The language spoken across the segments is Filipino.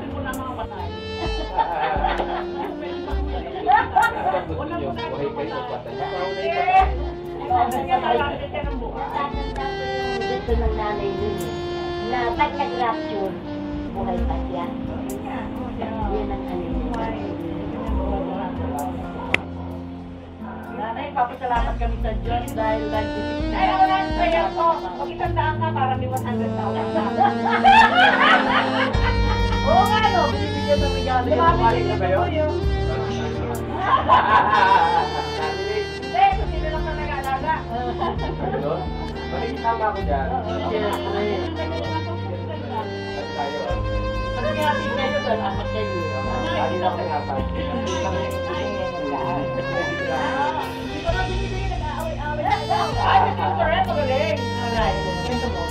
Sabi mo na mga patay. Buhay kayo, patay na pa. Gusto ng nanay yun na pag nag-rapture, buhay pa siya. Yan ang ano yun. Nanay, papasalamat kami sa Diyos dahil nag-isip na. Ay, ako lang sa'yo ko. Pag isandaan ka, parang may 100,000 na. Oo nga, no? Binibigyan ng regalo yung kumalit na kayo. Hindi, kung sino lang na nag-aalaga. Ano? Makikisama ako dyan. Ano nga natin kayo doon? Apat kayo. Lagi lang sa ngapa. Hindi ko lang binibigyan nag-aaway-aaway. Ay, may pinto magaling. Alright, pinto mo.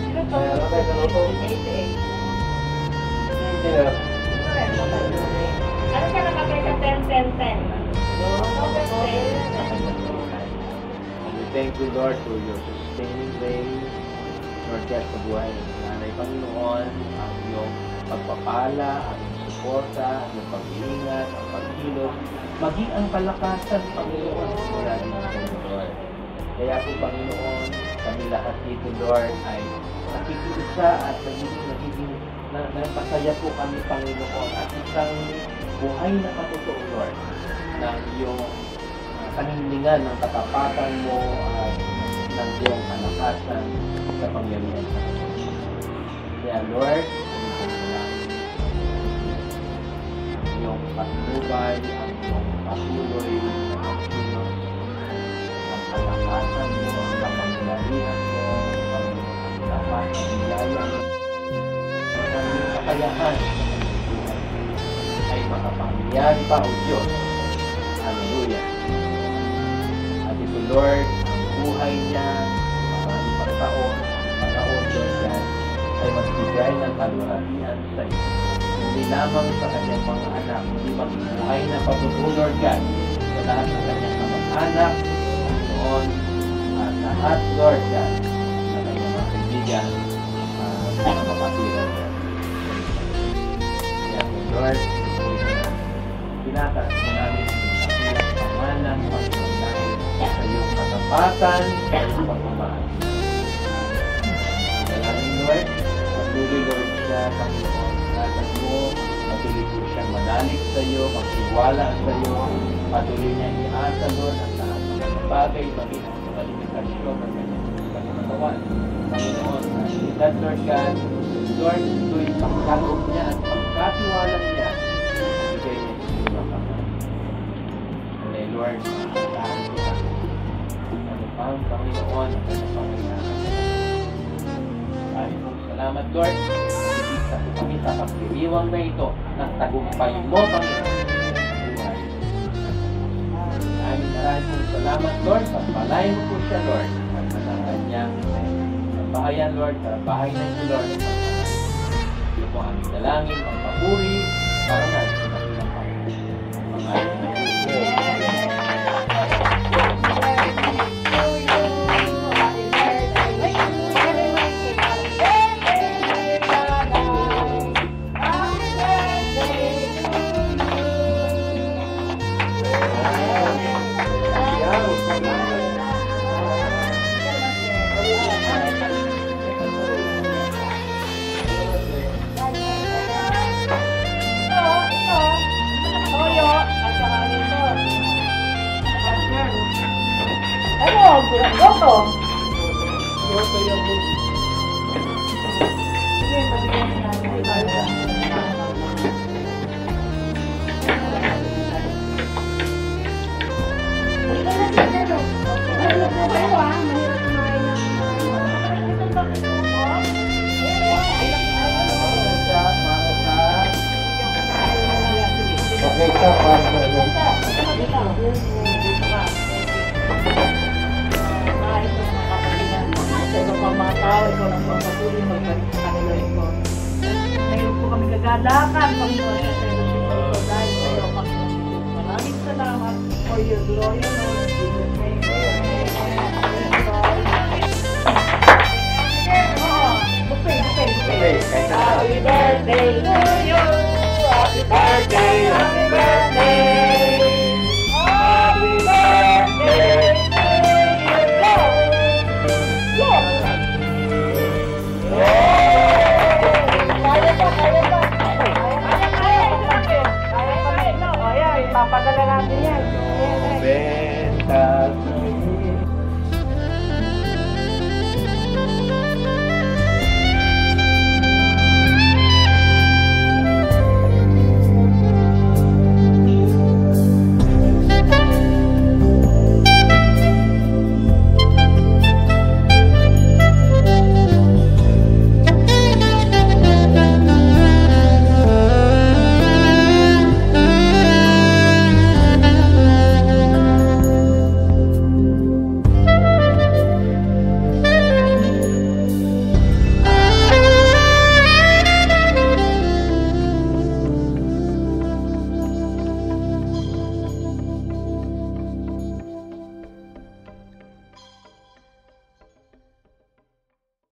Sino to? Sino? Ano ka nakagay ka 10-10-10? We thank you, Lord, for your sustaining grace. Lord, kaya sa buhay ng nanay Panginoon, ang iyong pagpapala, ang iyong suporta, ang iyong pag-iingat, ang pag-ilos, maging ang palakasan, Panginoon, mula din sa Lord. Kaya po, Panginoon, kami lahat dito, Lord, ay nakikiisa at nagiging napasaya po kami, Panginoon, at isang buhay na katotoo, Lord, ng iyong kaninglingan ng katapatan mo at ng iyong kalakasan sa pangyarihan sa amin. Kaya, Lord, ang iyong patnubay, ang iyong patuloy na pagkilos, ang kalakasan mo, ang kapangyarihan mo, ang dapat na biyaya mo, ang iyong kakayahan ay makapangyari pa o Diyos. Hallelujah. At ito, Lord, ang buhay niya, mga ibang taon, panahon, Lord, yan, ay magbigay ng kalwalatian sa iyo. Hindi lamang sa kanyang mga anak, hindi magbuhay na patuloy, Lord God, sa lahat ng kanyang kamag-anak, noon, at lahat, Lord God, sa kanyang mga kaibigan, mga kapatiran, Lord. Kaya, Lord, pinataas mo namin ang pangalan, pagkakas sa iyong katapatan, sa iyong pagmamahal. Salamin, Lord, patuloy, Lord, siya, Panginoon, natas mo, patuloy po siyang manalig sa iyo, magsiwala sa iyo, patuloy niya iasa, Lord, ang lahat ng mga bagay, maging ang mga limitasyon, ang kanyang katawan. Panginoon, at Lord God, Lord, ito'y pagkakot niya at pagkatiwala niya, ibigay niya sa iyo ang Panginoon. Kaya, Lord, maaasahan ko na ano pa ang Panginoon ang kanyang pangyayaran. Maraming pong salamat, Lord. Isa po kami sa pagdiriwang na ito ng tagumpay mo, Panginoon. Maraming pong salamat, Lord. Pagpalain mo po siya, Lord. At sa kanyang bahayan, Lord, sa bahay ng si Lord. Ito po ang dalangin, ang papuri, para na sa kanilang Panginoon. Goto. Goto yung okay, sa iba pang mga tao, ikaw lang pang patuloy magbalik sa kanila ito. Ngayon po kami gagalakan, Panginoon, sa fellowship ito dahil sa iyo, Panginoon. Maraming salamat for your glory, Lord. In your name. Buffet. birthday to you. Happy birthday, happy birthday